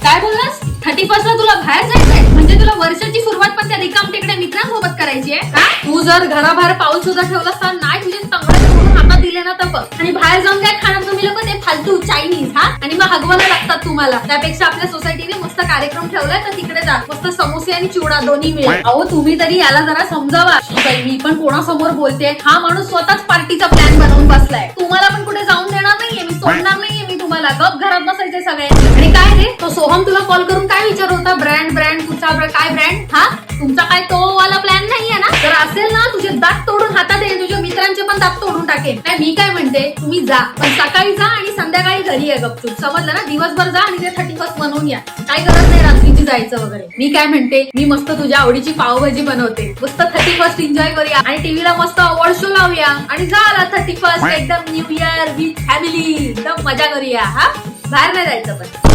काय बोललास? 31st ला तुला बाहेर जायचंय? म्हणजे तुला वर्षाची सुरुवात पण त्या रिकाम तिकडे मित्रांसोबत करायची आहे का? तू जर घराबाहेर पाऊल सुद्धा ठेवलास तर नाही तुझे तंगडे सोडून हातात दिले ना तर बघ. आणि बाहेर जाऊन काय खाणार तुम्ही लोक? ते फालतू चायनीज हा आणि मग हगवायला लागतात तुम्हाला. त्यापेक्षा आपल्या सोसायटीने मस्त कार्यक्रम ठेवलाय तर तिकडे जा. मस्त समोसे आणि चिवडा दोन्ही मिळेल. अहो तुम्ही तरी याला जरा समजावा. मी पण कोणासमोर बोलते? हा माणूस स्वतःच पार्टीचा प्लॅन बनवून बसलाय. तुम्हाला पण कुठे जाऊन देणार नाहीये मी, सोडणार नाहीये मी तुम्हाला. गप घरात बसायचंय सगळ्यांनी. आणि काय रे तो सोहम तुला कॉल करून काय विचार होता? ब्रँड तुझा काय ब्रँड? हा तुमचा काय तो वाला प्लॅन नाहीये ना? जर असेल ना तुझे दात तोडून हातात ये, तुझ्या मित्रांचे पण दात तोडून टाकेन. नाही मी काय म्हणते, तुम्ही जा पण सकाळी जा आणि संध्याकाळी घरी ये गपचूप. समजलं ना? दिवसभर जा आणि ते 31st म्हणून या. काय गरज नाही रात्रीची जायचं वगैरे. मी काय म्हणते, मी मस्त तुझ्या आवडीची पावभाजी बनवते. मस्त 31st एन्जॉय करूया आणि टीव्हीला मस्त अवॉर्ड शो लावूया आणि झाला 31st एकदम न्यू इयर विथ फॅमिली. एकदम मजा करूया. हा बाहेर नाही जायचं पण.